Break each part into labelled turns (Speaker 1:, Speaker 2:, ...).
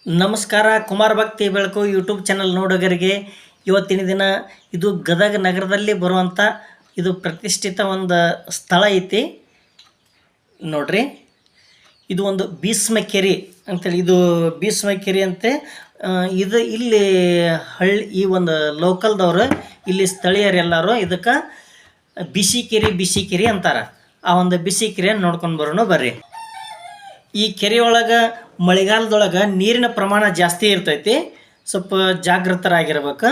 Speaker 1: ನಮಸ್ಕಾರ. ಕುಮಾರ ಭಕ್ತಿ ಬೆಳಕು ಯೂಟ್ಯೂಬ್ ಚಾನಲ್ ನೋಡೋಗರಿಗೆ ಇವತ್ತಿನ ದಿನ ಇದು ಗದಗ ನಗರದಲ್ಲಿ ಬರುವಂಥ ಇದು ಪ್ರತಿಷ್ಠಿತ ಒಂದು ಸ್ಥಳ ಐತಿ ನೋಡ್ರಿ. ಇದು ಒಂದು ಭೀಷ್ಮಕೆರೆ ಅಂತೇಳಿ, ಇದು ಭೀಷ್ಮಕೆರೆ ಅಂತೆ. ಇದು ಇಲ್ಲಿ ಈ ಒಂದು ಲೋಕಲ್ದವರು ಇಲ್ಲಿ ಸ್ಥಳೀಯರೆಲ್ಲರೂ ಇದಕ್ಕೆ ಬಿಸಿಕೆರೆ ಅಂತಾರೆ. ಆ ಒಂದು ಬಿಸಿಕೆರೆಯನ್ನು ನೋಡ್ಕೊಂಡು ಬರೋಣ ಬರ್ರಿ. ಈ ಕೆರೆಯೊಳಗೆ ಮಳೆಗಾಲದೊಳಗೆ ನೀರಿನ ಪ್ರಮಾಣ ಜಾಸ್ತಿ ಇರ್ತೈತಿ, ಸ್ವಲ್ಪ ಜಾಗೃತರಾಗಿರ್ಬೇಕು.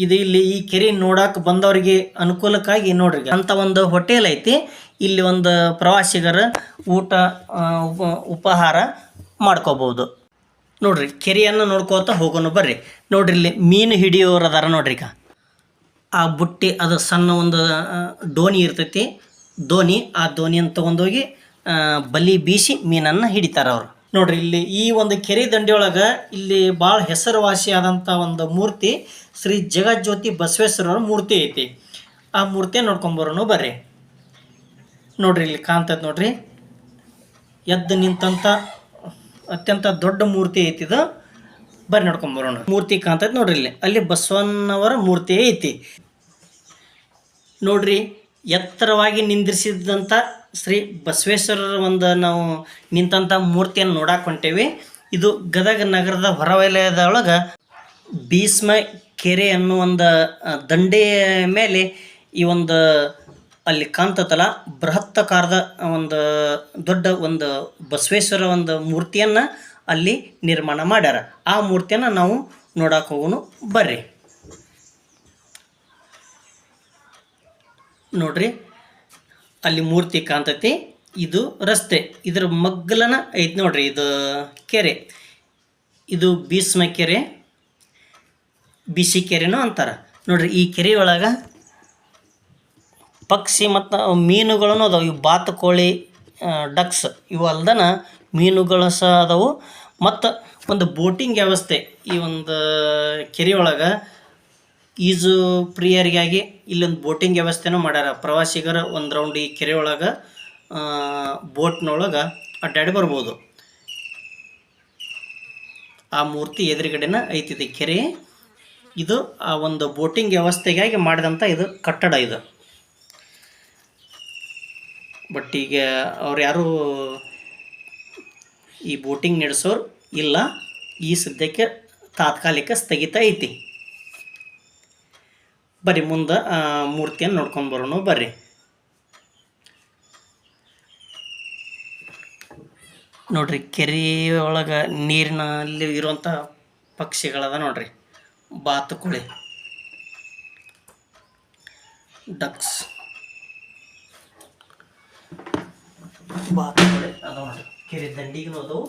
Speaker 1: ಇದು ಇಲ್ಲಿ ಈ ಕೆರೆ ನೋಡಕ್ಕೆ ಬಂದವರಿಗೆ ಅನುಕೂಲಕ್ಕಾಗಿ ನೋಡ್ರಿ ಅಂತ ಒಂದು ಹೋಟೆಲ್ ಐತಿ. ಇಲ್ಲಿ ಒಂದು ಪ್ರವಾಸಿಗರ ಊಟ ಉಪಹಾರ ಮಾಡ್ಕೋಬೋದು ನೋಡ್ರಿ. ಕೆರೆಯನ್ನು ನೋಡ್ಕೋತ ಹೋಗೋಣ ಬರ್ರಿ. ನೋಡ್ರಿ ಇಲ್ಲಿ ಮೀನು ಹಿಡಿಯೋರು ಅದಾರ ನೋಡ್ರಿ. ಈಗ ಆ ಬುಟ್ಟಿ ಅದು ಸಣ್ಣ ಒಂದು ದೋಣಿ ಇರ್ತೈತಿ, ಆ ದೋಣಿಯನ್ನು ತೊಗೊಂಡೋಗಿ ಬಲಿ ಬೀಸಿ ಮೀನನ್ನು ಹಿಡಿತಾರೆ ಅವರು ನೋಡ್ರಿ. ಇಲ್ಲಿ ಈ ಒಂದು ಕೆರೆ ದಂಡೆಯೊಳಗೆ ಇಲ್ಲಿ ಭಾಳ ಹೆಸರುವಾಸಿಯಾದಂಥ ಒಂದು ಮೂರ್ತಿ ಶ್ರೀ ಜಗಜ್ಯೋತಿ ಬಸವೇಶ್ವರರ ಮೂರ್ತಿ ಐತಿ. ಆ ಮೂರ್ತಿಯನ್ನು ನೋಡ್ಕೊಂಬರೋಣ ಬರ್ರಿ. ನೋಡ್ರಿ ಇಲ್ಲಿ ಕಾಣ್ತೈತೆ ನೋಡ್ರಿ, ಎದ್ದು ನಿಂತಂಥ ಅತ್ಯಂತ ದೊಡ್ಡ ಮೂರ್ತಿ ಐತಿ ಇದು. ಬರ್ರಿ ನೋಡ್ಕೊಂಬರೋಣ. ಮೂರ್ತಿ ಕಾಣ್ತೈತೆ ನೋಡ್ರಿ ಇಲ್ಲಿ, ಅಲ್ಲಿ ಬಸವಣ್ಣವರ ಮೂರ್ತಿ ಐತಿ ನೋಡ್ರಿ. ಎತ್ತರವಾಗಿ ನಿಂದ್ರಿಸಿದಂಥ ಶ್ರೀ ಬಸವೇಶ್ವರರ ಒಂದು ನಾವು ನಿಂತಂಥ ಮೂರ್ತಿಯನ್ನು ನೋಡಕ್ಕೆ ಹೊಂಟೇವಿ. ಇದು ಗದಗ ನಗರದ ಹೊರವಲಯದೊಳಗೆ ಭೀಷ್ಮ ಕೆರೆ ಅನ್ನೋ ಒಂದು ದಂಡೆಯ ಮೇಲೆ ಈ ಒಂದು ಅಲ್ಲಿ ಕಾಣ್ತತಲ್ಲ ಬೃಹತ್ತಾಕಾರದ ಒಂದು ದೊಡ್ಡ ಒಂದು ಬಸವೇಶ್ವರ ಒಂದು ಮೂರ್ತಿಯನ್ನು ಅಲ್ಲಿ ನಿರ್ಮಾಣ ಮಾಡ್ಯಾರ. ಆ ಮೂರ್ತಿಯನ್ನು ನಾವು ನೋಡಕ್ಕೆ ಹೋಗೋಣ ಬರ್ರಿ. ನೋಡ್ರಿ ಅಲ್ಲಿ ಮೂರ್ತಿ ಕಾಣ್ತೈತಿ. ಇದು ರಸ್ತೆ, ಇದರ ಮಗ್ಗಲನ ಐತಿ ನೋಡ್ರಿ. ಇದು ಕೆರೆ, ಇದು ಭೀಷ್ಮ ಕೆರೆ, ಬಿಸಿ ಕೆರೆನೂ ಅಂತಾರೆ ನೋಡ್ರಿ. ಈ ಕೆರೆಯೊಳಗೆ ಪಕ್ಷಿ ಮತ್ತು ಮೀನುಗಳನ್ನು ಅದಾವೆ. ಇವು ಬಾತುಕೋಳಿ, ಡಕ್ಸ್ ಇವು ಅಲ್ದನ ಮೀನುಗಳು ಸಹ ಅದಾವು. ಮತ್ತು ಒಂದು ಬೋಟಿಂಗ್ ವ್ಯವಸ್ಥೆ ಈ ಒಂದು ಕೆರೆಯೊಳಗೆ ಈಜು ಪ್ರಿಯರಿಗಾಗಿ ಇಲ್ಲೊಂದು ಬೋಟಿಂಗ್ ವ್ಯವಸ್ಥೆನೂ ಮಾಡ್ಯಾರ. ಪ್ರವಾಸಿಗರ ಒಂದು ರೌಂಡ್ ಈ ಕೆರೆಯೊಳಗೆ ಬೋಟ್ನೊಳಗೆ ಅಡ್ಡಾಡಿ ಬರ್ಬೋದು. ಆ ಮೂರ್ತಿ ಎದುರುಗಡೆನ ಐತಿದೆ ಕೆರೆ. ಇದು ಆ ಒಂದು ಬೋಟಿಂಗ್ ವ್ಯವಸ್ಥೆಗಾಗಿ ಮಾಡಿದಂಥ ಇದು ಕಟ್ಟಡ ಇದು. ಬಟ್ ಈಗ ಅವ್ರು ಯಾರು ಈ ಬೋಟಿಂಗ್ ನಡೆಸೋರು ಇಲ್ಲ, ಈ ಸದ್ಯಕ್ಕೆ ತಾತ್ಕಾಲಿಕ ಸ್ಥಗಿತ ಐತಿ. ಬರ್ರಿ ಮುಂದೆ ಮೂರ್ತಿಯನ್ನು ನೋಡ್ಕೊಂಡು ಬರೋಣ ಬರ್ರಿ. ನೋಡ್ರಿ ಕೆರೆ ಒಳಗೆ ನೀರಿನಲ್ಲಿ ಇರುವಂಥ ಪಕ್ಷಿಗಳದ ನೋಡ್ರಿ. ಬಾತುಕೋಳಿ, ಡಕ್ಸ್, ಬಾತುಕೋಳಿ ಅದಾವ ನೋಡ್ರಿ. ಕೆರೆ ದಂಡಿಗೂ ಅದಾವು,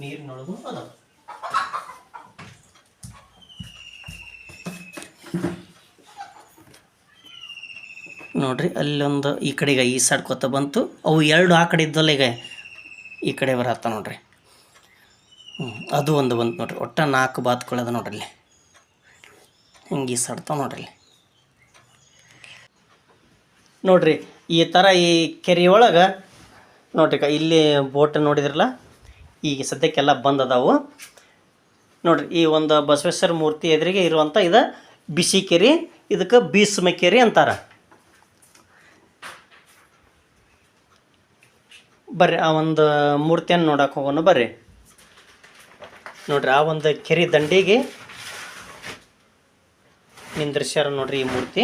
Speaker 1: ನೀರಿನೊಳಗೂ ಅದಾವ. ನೋಡ್ರಿ ಅಲ್ಲೊಂದು ಈ ಕಡೆಗೆ ಈ ಸಡ್ಕೊತ ಬಂತು. ಅವು ಎರಡು ಆ ಕಡೆ ಇದ್ದಲ್ಲ, ಈಗ ಈ ಕಡೆ ಬರತ್ತ ನೋಡ್ರಿ. ಅದು ಒಂದು ಬಂತು ನೋಡ್ರಿ. ಒಟ್ಟ 4 ಬಾತುಕೊಳ್ಳೋದು ನೋಡ್ರಿ ಇಲ್ಲಿ. ಹಿಂಗೆ ಈ ಸಡ್ತಾವ ನೋಡ್ರಿ ಇಲ್ಲಿ. ನೋಡ್ರಿ ಈ ಥರ ಈ ಕೆರೆಯೊಳಗೆ ನೋಡ್ರಿ ಇಲ್ಲಿ ಬೋಟ್ ನೋಡಿದ್ರಲ್ಲ, ಈಗ ಸದ್ಯಕ್ಕೆಲ್ಲ ಬಂದದಾವು ನೋಡ್ರಿ. ಈ ಒಂದು ಬಸವೇಶ್ವರ ಮೂರ್ತಿ ಎದುರಿಗೆ ಇರುವಂಥ ಇದು ಬಿಸಿ ಕೆರೆ, ಇದಕ್ಕೆ ಭೀಷ್ಮ ಕೆರೆ ಅಂತಾರೆ. ಬರ್ರಿ ಆ ಒಂದು ಮೂರ್ತಿಯನ್ನು ನೋಡಕ್ಕೆ ಹೋಗೋಣ ಬರ್ರಿ. ನೋಡ್ರಿ ಆ ಒಂದು ಕೆರೆ ದಂಡಿಗೆ ನಿಂದ್ರಿಸ್ಯಾರ ನೋಡ್ರಿ ಈ ಮೂರ್ತಿ.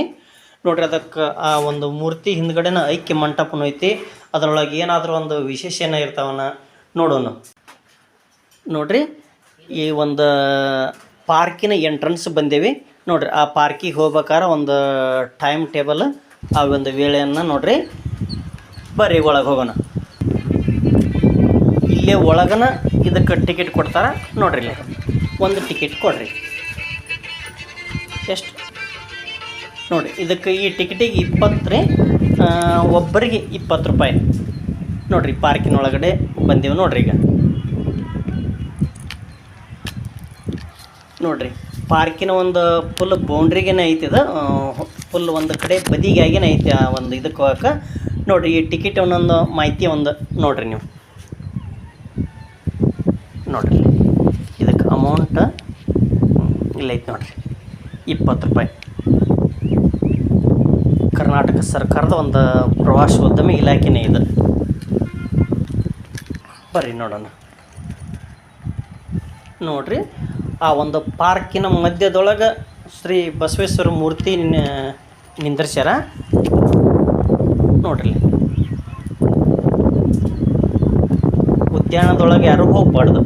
Speaker 1: ನೋಡ್ರಿ ಅದಕ್ಕೆ ಆ ಒಂದು ಮೂರ್ತಿ ಹಿಂದ್ಗಡೆನ ಐಕ್ಯ ಮಂಟಪನೂ ಐತಿ. ಅದರೊಳಗೆ ಏನಾದರೂ ಒಂದು ವಿಶೇಷನ ಇರ್ತಾವನ್ನ ನೋಡೋಣ. ನೋಡ್ರಿ ಈ ಒಂದು ಪಾರ್ಕಿನ ಎಂಟ್ರೆನ್ಸ್ ಬಂದೇವಿ ನೋಡ್ರಿ. ಆ ಪಾರ್ಕಿಗೆ ಹೋಗ್ಬೇಕಾದ್ರೆ ಒಂದು ಟೈಮ್ ಟೇಬಲ್, ಆ ಒಂದು ವೇಳೆಯನ್ನು ನೋಡ್ರಿ. ಬರ್ರಿ ಒಳಗೆ ಹೋಗೋಣ. ಇಲ್ಲೇ ಒಳಗನ ಇದಕ್ಕೆ ಟಿಕೆಟ್ ಕೊಡ್ತಾರೆ ನೋಡ್ರಿ. ಇಲ್ಲಿ ಒಂದು ಟಿಕೆಟ್ ಕೊಡ್ರಿ. ಎಷ್ಟು ನೋಡಿರಿ, ಇದಕ್ಕೆ ಈ ಟಿಕೆಟಿಗೆ 20 ರೀ, ಒಬ್ಬರಿಗೆ 20 ರೂಪಾಯಿ ನೋಡ್ರಿ. ಪಾರ್ಕಿನ ಒಳಗಡೆ ಬಂದೀವಿ ನೋಡ್ರಿ. ಈಗ ನೋಡ್ರಿ ಪಾರ್ಕಿನ ಒಂದು ಫುಲ್ ಬೌಂಡ್ರಿಗೇನೆ ಐತಿದ, ಫುಲ್ ಒಂದು ಕಡೆ ಬದಿಗಾಗೇನೆ ಐತಿ ಆ ಒಂದು ಇದಕ್ಕೆ ಹೋಗಕ್ಕೆ ನೋಡ್ರಿ. ಈ ಟಿಕೆಟ್ ಒಂದೊಂದು ಮಾಹಿತಿ ಒಂದು ನೋಡ್ರಿ ನೀವು ನೋಡಿರಿ ಇದಕ್ಕೆ ಅಮೌಂಟ್ ಇಲ್ಲೈತೆ ನೋಡಿರಿ 20 ರೂಪಾಯಿ. ಕರ್ನಾಟಕ ಸರ್ಕಾರದ ಒಂದು ಪ್ರವಾಸೋದ್ಯಮ ಇಲಾಖೆನೇ ಇದು. ಬರ್ರಿ ನೋಡೋಣ. ನೋಡಿರಿ ಆ ಒಂದು ಪಾರ್ಕಿನ ಮಧ್ಯದೊಳಗೆ ಶ್ರೀ ಬಸವೇಶ್ವರ ಮೂರ್ತಿ ನಿಂದ್ರಿಸ್ಯಾರ ನೋಡ್ರಿ. ಉದ್ಯಾನದೊಳಗೆ ಯಾರೂ ಹೋಗ್ಬಾರ್ದು,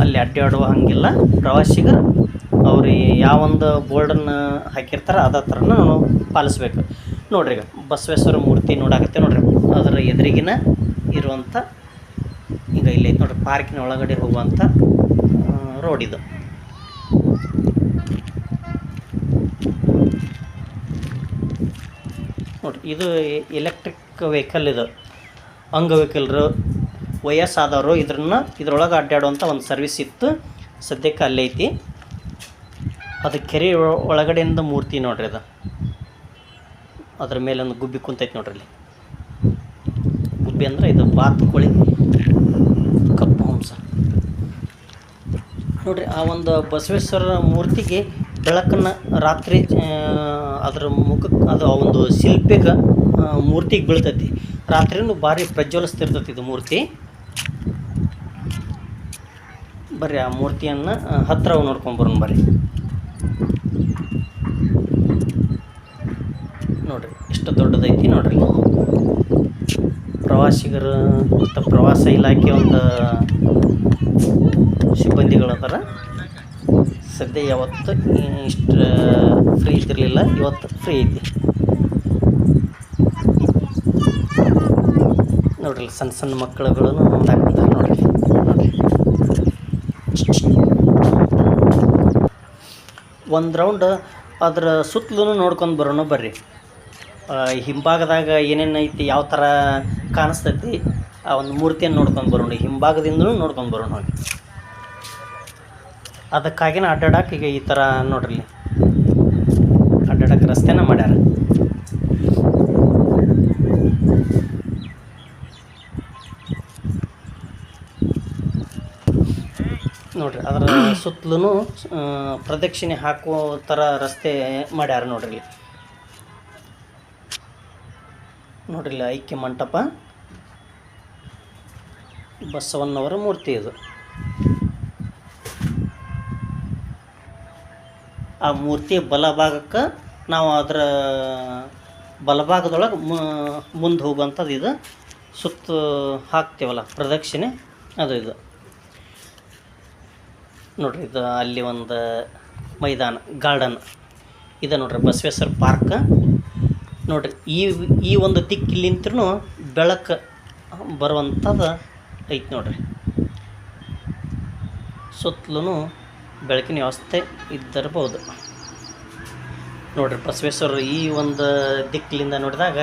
Speaker 1: ಅಲ್ಲಿ ಅಡ್ಡಾಡುವ ಹಂಗಿಲ್ಲ. ಪ್ರವಾಸಿಗರು ಅವ್ರು ಯಾವೊಂದು ಬೋರ್ಡನ್ನು ಹಾಕಿರ್ತಾರೆ ಅದೇ ಥರನ ನಾವು ಪಾಲಿಸ್ಬೇಕು. ನೋಡ್ರಿ ಈಗ ಬಸವೇಶ್ವರ ಮೂರ್ತಿ ನೋಡಾಕತ್ತೆ ನೋಡ್ರಿ, ಅದರ ಎದುರಿಗಿನ ಇರುವಂಥ ಈಗ ಇಲ್ಲೈತೆ ನೋಡ್ರಿ ಪಾರ್ಕಿನ ಒಳಗಡೆ ಹೋಗುವಂಥ ರೋಡ್ ಇದು. ನೋಡಿರಿ ಇದು ಎಲೆಕ್ಟ್ರಿಕ್ ವೆಹಿಕಲ್, ಇದು ಅಂಗವಿಕಲರು ವಯಸ್ಸಾದವರು ಇದ್ರೊಳಗೆ ಅಡ್ಡಾಡುವಂಥ ಒಂದು ಸರ್ವಿಸ್ ಇತ್ತು. ಸದ್ಯಕ್ಕೆ ಅಲ್ಲೈತಿ. ಅದು ಕೆರೆ ಒಳಗಡೆಯಿಂದ ಮೂರ್ತಿ ನೋಡ್ರಿ. ಅದು ಅದ್ರ ಮೇಲೆ ಒಂದು ಗುಬ್ಬಿ ಕುಂತೈತಿ ನೋಡ್ರಿ. ಅಲ್ಲಿ ಗುಬ್ಬಿ ಅಂದರೆ ಇದು ಬಾತುಕೋಳಿ, ಕಪ್ಪು ಹಂಸ ನೋಡ್ರಿ. ಆ ಒಂದು ಬಸವೇಶ್ವರ ಮೂರ್ತಿಗೆ ಬೆಳಕನ್ನು ರಾತ್ರಿ ಅದ್ರ ಮುಖಕ್ಕೆ ಅದು ಆ ಒಂದು ಶಿಲ್ಪಿಗೆ ಮೂರ್ತಿಗೆ ಬೀಳ್ತೈತಿ. ರಾತ್ರಿನೂ ಭಾರಿ ಪ್ರಜ್ವಲಿಸ್ತಿರ್ತೈತಿ ಇದು ಮೂರ್ತಿ. ಬರ್ರಿ ಆ ಮೂರ್ತಿಯನ್ನು ಹತ್ತಿರ ನೋಡ್ಕೊಂಬರೋಣ ಬರ್ರಿ. ನೋಡ್ರಿ ಎಷ್ಟು ದೊಡ್ಡದೈತಿ ನೋಡ್ರಿ. ಪ್ರವಾಸಿಗರು ಮತ್ತು ಪ್ರವಾಸ ಇಲಾಖೆ ಒಂದು ಸಿಬ್ಬಂದಿಗಳದಾರ. ಸದ್ಯ ಯಾವತ್ತು ಇಷ್ಟು ಫ್ರೀ ಇದ್ದಿರಲಿಲ್ಲ, ಇವತ್ತು ಫ್ರೀ ಐತಿ ನೋಡ್ರಿ. ಸಣ್ಣ ಸಣ್ಣ ಮಕ್ಕಳುಗಳನ್ನು ನೋಡಾಕ್ತಾರೆ ನೋಡ್ರಿ. ಒಂದು ರೌಂಡ್ ಅದ್ರ ಸುತ್ತಲೂ ನೋಡ್ಕೊಂಡು ಬರೋಣ ಬರ್ರಿ. ಹಿಂಭಾಗದಾಗ ಏನೇನು ಐತಿ, ಯಾವ ಥರ ಕಾಣಿಸ್ತೈತಿ, ಆ ಒಂದು ಮೂರ್ತಿಯನ್ನು ನೋಡ್ಕೊಂಡು ಬರೋಣ. ಹಿಂಭಾಗದಿಂದಲೂ ನೋಡ್ಕೊಂಡು ಬರೋಣ. ಅದಕ್ಕಾಗಿನ ಅಡ್ಡಾಡಕ್ಕೆ ಈಗ ಈ ಥರ ನೋಡ್ರಿ ಅಡ್ಡಾಡಕ್ಕೆ ರಸ್ತೆನ ಮಾಡ್ಯಾರ. ನೋಡ್ರಿ ಅದರ ಸುತ್ತಲೂ ಪ್ರದಕ್ಷಿಣೆ ಹಾಕುವ ಥರ ರಸ್ತೆ ಮಾಡ್ಯಾರ ನೋಡ್ರಿ. ನೋಡ್ರಿ ಐಕ್ಯ ಮಂಟಪ ಬಸವಣ್ಣವರ ಮೂರ್ತಿ ಇದು. ಆ ಮೂರ್ತಿ ಬಲಭಾಗಕ್ಕೆ ನಾವು ಅದರ ಬಲಭಾಗದೊಳಗೆ ಮುಂದೆ ಹೋಗುವಂಥದ್ದು ಇದು. ಸುತ್ತ ಹಾಕ್ತೇವಲ್ಲ ಪ್ರದಕ್ಷಿಣೆ, ಅದು ಇದು ನೋಡ್ರಿ. ಇದು ಅಲ್ಲಿ ಒಂದು ಮೈದಾನ, ಗಾರ್ಡನ್ ಇದೆ ನೋಡ್ರಿ, ಬಸವೇಶ್ವರ ಪಾರ್ಕ್ ನೋಡ್ರಿ. ಈ ಒಂದು ದಿಕ್ಕಿಲಿಂತ್ರೂ ಬೆಳಕು ಬರುವಂಥದ್ದು ಐತೆ ನೋಡ್ರಿ. ಸುತ್ತಲೂ ಬೆಳಕಿನ ವ್ಯವಸ್ಥೆ ಇದ್ದಿರ್ಬೋದು ನೋಡ್ರಿ. ಬಸವೇಶ್ವರ ಈ ಒಂದು ದಿಕ್ಕಿಲಿಂದ ನೋಡಿದಾಗ,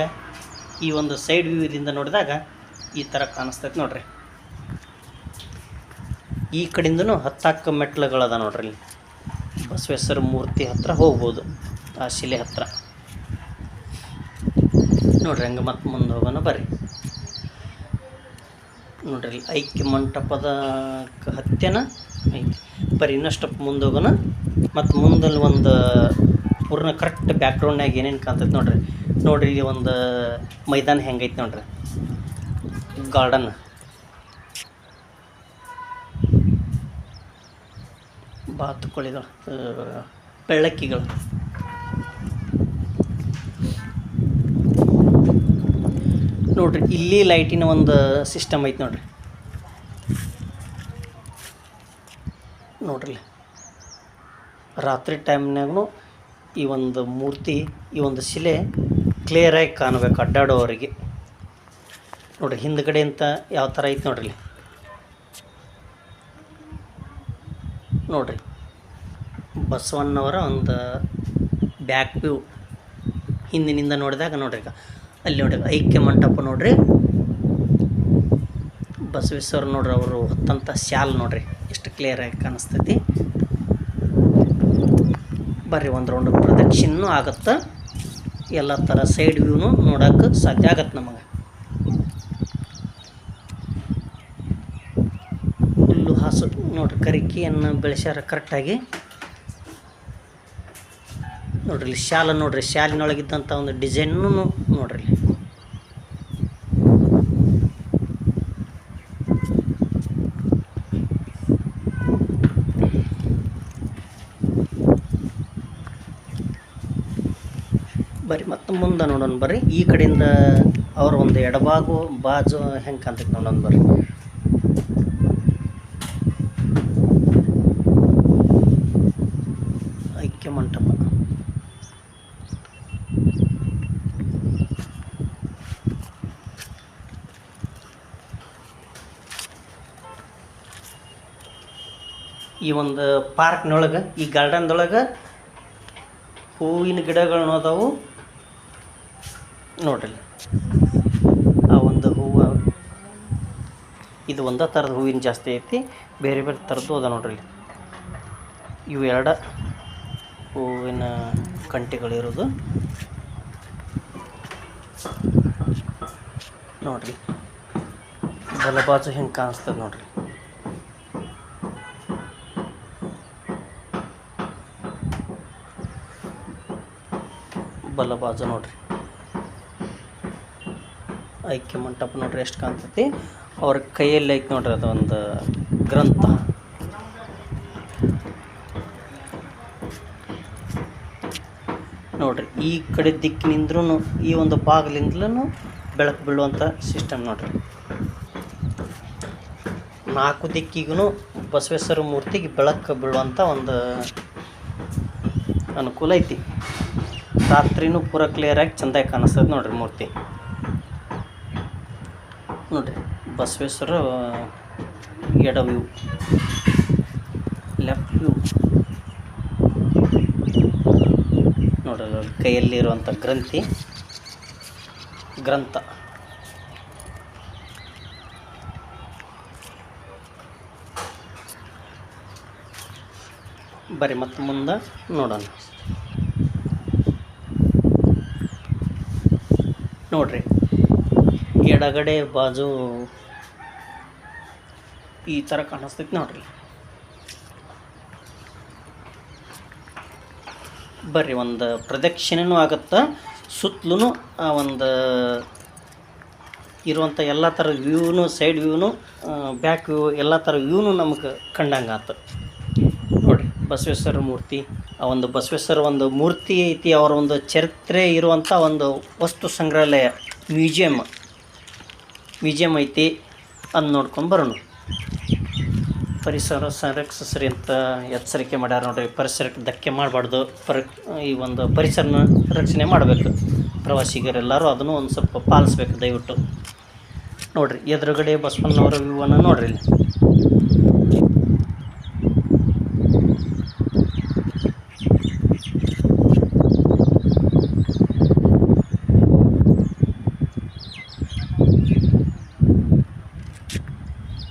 Speaker 1: ಈ ಒಂದು ಸೈಡ್ ವ್ಯೂದಿಂದ ನೋಡಿದಾಗ ಈ ಥರ ಕಾಣಿಸ್ತೈತೆ ನೋಡ್ರಿ. ಈ ಕಡೆಯಿಂದನೂ ಹತ್ತಾಕ ಮೆಟ್ಲುಗಳದ ನೋಡ್ರಿ. ಬಸವೇಶ್ವರ ಮೂರ್ತಿ ಹತ್ರ ಹೋಗ್ಬೋದು, ಆ ಶಿಲೆ ಹತ್ರ ನೋಡ್ರಿ. ಹಂಗೆ ಮತ್ತೆ ಮುಂದೆ ಹೋಗೋಣ ಬರ್ರಿ. ನೋಡ್ರಿ ಐಕ್ಯ ಮಂಟಪದ ಹತ್ಯೆನ ಐತಿ. ಬರ್ರಿ ಇನ್ನಷ್ಟು ಮುಂದೆ ಹೋಗೋಣ. ಮತ್ತು ಮುಂದಲ್ಲಿ ಒಂದು ಪೂರ್ಣ ಕರೆಕ್ಟ್ ಬ್ಯಾಕ್ಗ್ರೌಂಡ್ನಾಗ ಏನೇನು ಕಾಣ್ತೈತೆ ನೋಡ್ರಿ. ನೋಡ್ರಿ ಇಲ್ಲಿ ಒಂದು ಮೈದಾನ ಹೆಂಗೈತೆ ನೋಡ್ರಿ, ಗಾರ್ಡನ್. ಬಾತುಕೋಳಿಗಳು, ಬೆಳ್ಳಕ್ಕಿಗಳು ನೋಡ್ರಿ. ಇಲ್ಲಿ ಲೈಟಿನ ಒಂದು ಸಿಸ್ಟಮ್ ಐತೆ ನೋಡ್ರಿ. ನೋಡ್ರಿ ರಾತ್ರಿ ಟೈಮ್ನಾಗೂ ಈ ಒಂದು ಮೂರ್ತಿ, ಈ ಒಂದು ಶಿಲೆ ಕ್ಲಿಯರಾಗಿ ಕಾಣಬೇಕು ಅಡ್ಡಾಡೋವರಿಗೆ. ನೋಡ್ರಿ ಹಿಂದ್ಗಡೆ ಅಂತ ಯಾವ ಥರ ಐತೆ ನೋಡ್ರಿ. ನೋಡ್ರಿ ಬಸವಣ್ಣವರ ಒಂದು ಬ್ಯಾಕ್ ವ್ಯೂ ಹಿಂದಿನಿಂದ ನೋಡಿದಾಗ ನೋಡ್ರಿ. ಈಗ ಅಲ್ಲಿ ನೋಡ್ರಿ ಐಕ್ಯ ಮಂಟಪ ನೋಡ್ರಿ. ಬಸವೇಶ್ವರ ನೋಡ್ರಿ ಅವರು ಹೊತ್ತಂಥ ಶಾಲ್ ನೋಡ್ರಿ ಎಷ್ಟು ಕ್ಲಿಯರಾಗಿ ಕಾಣಿಸ್ತೈತಿ. ಬರ್ರಿ ಒಂದು ರೌಂಡ್ ಪ್ರದಕ್ಷಿಣೆನೂ ಆಗುತ್ತೆ, ಎಲ್ಲ ಥರ ಸೈಡ್ ವ್ಯೂನು ನೋಡೋಕ್ಕೆ ಸಾಧ್ಯ ಆಗತ್ತೆ ನಮಗೆ. ಹುಲ್ಲು ಹಾಸ ನೋಡ್ರಿ ಕರಿಕೆಯನ್ನು ಬೆಳೆಸ್ಯಾರ ಕರೆಕ್ಟಾಗಿ. ನೋಡ್ರಿ ಇಲ್ಲಿ ಶಾಲ ನೋಡ್ರಿ, ಶಾಲಿನೊಳಗಿದ್ದಂಥ ಒಂದು ಡಿಸೈನು ನೋಡ್ರಿ. ಬರ್ರಿ ಮತ್ತೆ ಮುಂದೆ ನೋಡೋಣ ಬರ್ರಿ. ಈ ಕಡೆಯಿಂದ ಅವ್ರ ಒಂದು ಬಾಜು ಹೆಂಗೆ ಕಾಣ್ತೈತೆ ನೋಡೋಣ ಬರ್ರಿ. ಐಕ್ಯ ಮಂಟಪ. ಈ ಒಂದು ಪಾರ್ಕ್ನೊಳಗೆ, ಈ ಗಾರ್ಡನ್ದೊಳಗೆ ಹೂವಿನ ಗಿಡಗಳು ಅದಾವು ನೋಡ್ರಿ. ಆ ಒಂದು ಹೂವು ಇದು ಒಂದೇ ಥರದ ಹೂವಿನ ಜಾಸ್ತಿ ಐತಿ, ಬೇರೆ ಬೇರೆ ಥರದ್ದು ಅದ ನೋಡ್ರಿ. ಇವು ಎರಡು ಹೂವಿನ ಕಂಟಿಗಳಿರೋದು ನೋಡ್ರಿ. ಬಲಬಾಜು ಹೆಂಗೆ ಕಾಣಿಸ್ತದೆ ನೋಡ್ರಿ. ಬಲಬಾಜು ನೋಡ್ರಿ ಐಕ್ಯ ಮಂಟಪ ನೋಡ್ರಿ ಎಷ್ಟು ಕಾಣ್ತೈತಿ. ಅವ್ರ ಕೈಯಲ್ಲಿ ಐತಿ ನೋಡ್ರಿ ಅದೊಂದು ಗ್ರಂಥ. ನೋಡ್ರಿ ಈ ಕಡೆ ದಿಕ್ಕಿನಿಂದ್ರೂ ಈ ಒಂದು ಬಾಗಿಲಿಂದಲೂ ಬೆಳಕು ಬೀಳುವಂಥ ಸಿಸ್ಟಮ್ ನೋಡ್ರಿ. 4 ದಿಕ್ಕಿಗೂ ಬಸವೇಶ್ವರ ಮೂರ್ತಿಗೆ ಬೆಳಕು ಬೀಳುವಂಥ ಒಂದು ಅನುಕೂಲ ಐತಿ. ರಾತ್ರಿನೂ ಪೂರ ಕ್ಲಿಯರಾಗಿ ಚೆಂದಾಗಿ ಕಾಣಿಸ್ತದೆ ನೋಡ್ರಿ ಮೂರ್ತಿ. ನೋಡ್ರಿ ಬಸವೇಶ್ವರ ಎಡ ವ್ಯೂ, ಲೆಫ್ಟ್ ವ್ಯೂ ನೋಡ್ರಿ. ಕೈಯಲ್ಲಿರುವಂಥ ಗ್ರಂಥ. ಬರೀ ಮತ್ತೆ ಮುಂದೆ ನೋಡೋಣ. ನೋಡ್ರಿ ಎಡಗಡೆ ಬಾಜು ಈ ಥರ ಕಾಣಿಸ್ತೈತಿ ನೋಡ್ರಿ. ಬರ್ರಿ ಒಂದು ಪ್ರದಕ್ಷಿಣೆನೂ ಆಗುತ್ತೆ, ಸುತ್ತಲೂ ಆ ಒಂದು ಇರುವಂಥ ಎಲ್ಲ ಥರದ ವ್ಯೂನು, ಸೈಡ್ ವ್ಯೂನು, ಬ್ಯಾಕ್ ವ್ಯೂ, ಎಲ್ಲ ಥರ ವ್ಯೂನು ನಮಗೆ ಕಂಡಂಗೆ ಆತು ನೋಡ್ರಿ. ಬಸವೇಶ್ವರ ಮೂರ್ತಿ, ಆ ಒಂದು ಬಸವೇಶ್ವರ ಒಂದು ಮೂರ್ತಿ ಐತಿ, ಅವರ ಒಂದು ಚರಿತ್ರೆ ಇರುವಂಥ ಒಂದು ವಸ್ತು ಸಂಗ್ರಹಾಲಯ ಮ್ಯೂಸಿಯಮ್ ಐತಿ. ಅದನ್ನ ನೋಡ್ಕೊಂಡು ಬರೋಣ. ಪರಿಸರ ಸಂರಕ್ಷಿಸ್ರಿ ಅಂತ ಎಚ್ಚರಿಕೆ ಮಾಡ್ಯಾರ ನೋಡ್ರಿ. ಪರಿಸರಕ್ಕೆ ಧಕ್ಕೆ ಮಾಡಬಾರ್ದು, ಈ ಒಂದು ಪರಿಸರನ ರಕ್ಷಣೆ ಮಾಡಬೇಕು. ಪ್ರವಾಸಿಗರೆಲ್ಲರೂ ಅದನ್ನು ಒಂದು ಸ್ವಲ್ಪ ಪಾಲಿಸ್ಬೇಕು ದಯವಿಟ್ಟು. ನೋಡ್ರಿ ಎದುರುಗಡೆ ಬಸವಣ್ಣವರ ವ್ಯೂವನ್ನು ನೋಡ್ರಿ ಇಲ್ಲಿ.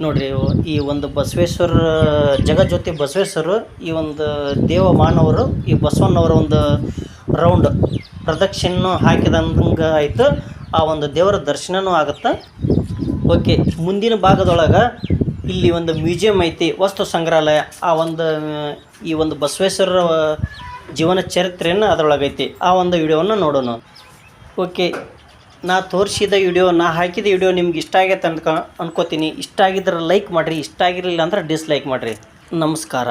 Speaker 1: ನೋಡ್ರಿ ಈ ಒಂದು ಬಸವೇಶ್ವರ ಜಗಜ್ಯೋತಿ ಬಸವೇಶ್ವರರು ಈ ಒಂದು ದೇವಮಾನವರು ಈ ಬಸವಣ್ಣವರ ಒಂದು ರೌಂಡ್ ಪ್ರದಕ್ಷಿಣೆ ಹಾಕಿದಂಗೆ ಆಯಿತು. ಆ ಒಂದು ದೇವರ ದರ್ಶನವೂ ಆಗುತ್ತೆ. ಓಕೆ, ಮುಂದಿನ ಭಾಗದೊಳಗೆ ಇಲ್ಲಿ ಒಂದು ಮ್ಯೂಸಿಯಮ್ ಐತಿ, ವಸ್ತು ಸಂಗ್ರಹಾಲಯ. ಆ ಒಂದು ಈ ಒಂದು ಬಸವೇಶ್ವರರ ಜೀವನ ಚರಿತ್ರೆಯನ್ನು ಅದರೊಳಗೈತಿ. ಆ ಒಂದು ವಿಡಿಯೋವನ್ನು ನೋಡೋಣ. ಓಕೆ, ನಾ ತೋರಿಸಿದ ವಿಡಿಯೋ, ನಾ ಹಾಕಿದ ವಿಡಿಯೋ ನಿಮ್ಗೆ ಇಷ್ಟ ಆಗೈತೆ ಅನ್ಕೋತೀನಿ. ಇಷ್ಟ ಆಗಿದ್ರೆ ಲೈಕ್ ಮಾಡಿರಿ, ಇಷ್ಟ ಆಗಿರಲಿಲ್ಲ ಅಂದ್ರೆ ಡಿಸ್ಲೈಕ್ ಮಾಡಿರಿ. ನಮಸ್ಕಾರ.